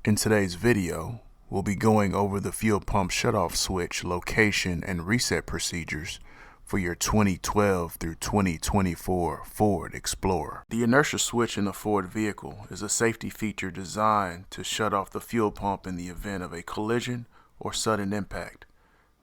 In today's video, we'll be going over the fuel pump shutoff switch location and reset procedures for your 2012 through 2024 Ford Explorer. The inertia switch in a Ford vehicle is a safety feature designed to shut off the fuel pump in the event of a collision or sudden impact.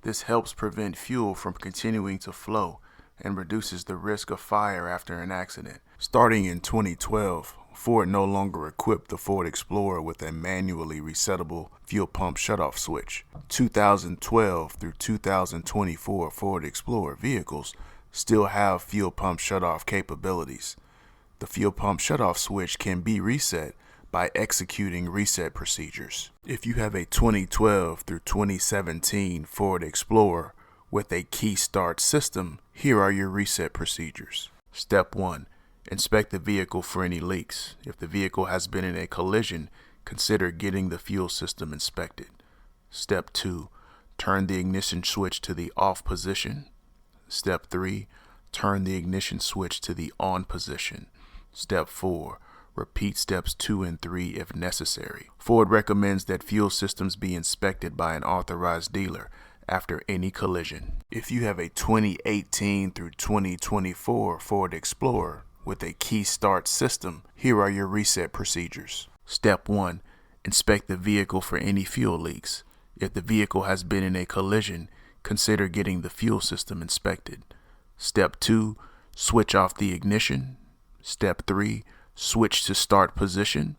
This helps prevent fuel from continuing to flow and reduces the risk of fire after an accident. Starting in 2012, Ford no longer equipped the Ford Explorer with a manually resettable fuel pump shutoff switch. 2012 through 2024 Ford Explorer vehicles still have fuel pump shutoff capabilities. The fuel pump shutoff switch can be reset by executing reset procedures. If you have a 2012 through 2017 Ford Explorer with a key start system, here are your reset procedures. Step 1. Inspect the vehicle for any leaks. If the vehicle has been in a collision, consider getting the fuel system inspected. Step 2. Turn the ignition switch to the off position. Step 3. Turn the ignition switch to the on position. Step 4. Repeat steps 2 and 3 if necessary. Ford recommends that fuel systems be inspected by an authorized dealer after any collision. If you have a 2018 through 2024 Ford Explorer with a key start system, here are your reset procedures. Step 1. Inspect the vehicle for any fuel leaks. If the vehicle has been in a collision, consider getting the fuel system inspected. Step 2. Switch off the ignition. Step 3. Switch to start position.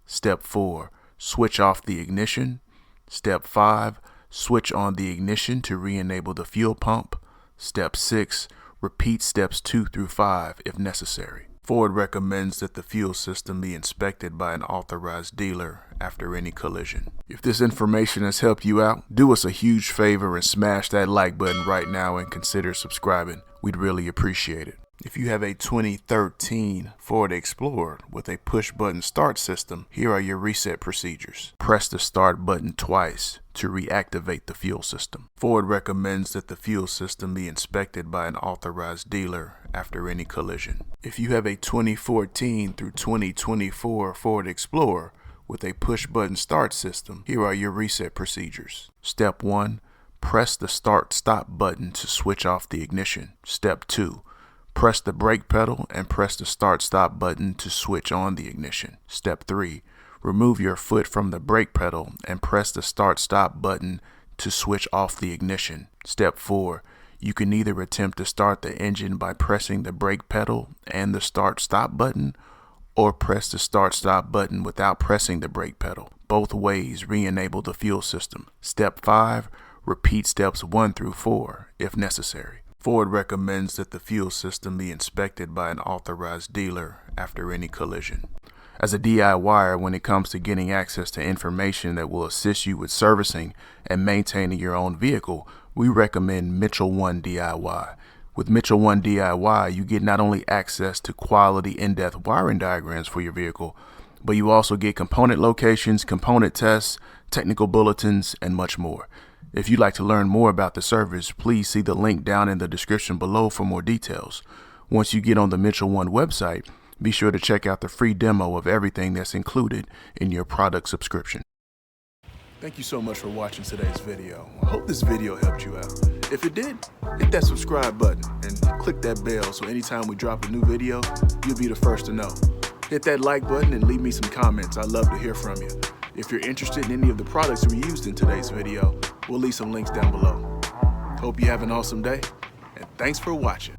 Step 4. Switch off the ignition. Step 5. Switch on the ignition to re-enable the fuel pump. Step 6. Repeat steps 2 through 5 if necessary. Ford recommends that the fuel system be inspected by an authorized dealer after any collision. If this information has helped you out, do us a huge favor and smash that like button right now and consider subscribing. We'd really appreciate it. If you have a 2013 Ford Explorer with a push-button start system, here are your reset procedures. Press the start button twice to reactivate the fuel system. Ford recommends that the fuel system be inspected by an authorized dealer after any collision. If you have a 2014 through 2024 Ford Explorer with a push-button start system, here are your reset procedures. Step 1. Press the start-stop button to switch off the ignition. Step 2. Press the brake pedal and press the start-stop button to switch on the ignition. Step 3. Remove your foot from the brake pedal and press the start-stop button to switch off the ignition. Step 4. You can either attempt to start the engine by pressing the brake pedal and the start-stop button, or press the start-stop button without pressing the brake pedal. Both ways re-enable the fuel system. Step 5. Repeat steps 1 through 4 if necessary. Ford recommends that the fuel system be inspected by an authorized dealer after any collision. As a DIYer, when it comes to getting access to information that will assist you with servicing and maintaining your own vehicle, we recommend Mitchell 1 DIY. With Mitchell 1 DIY, you get not only access to quality in-depth wiring diagrams for your vehicle, but you also get component locations, component tests, technical bulletins, and much more. If you'd like to learn more about the service, please see the link down in the description below for more details. Once you get on the Mitchell 1 website, be sure to check out the free demo of everything that's included in your product subscription. Thank you so much for watching today's video. I hope this video helped you out. If it did, hit that subscribe button and click that bell so anytime we drop a new video, you'll be the first to know. Hit that like button and leave me some comments. I'd love to hear from you. If you're interested in any of the products we used in today's video, we'll leave some links down below. Hope you have an awesome day, and thanks for watching.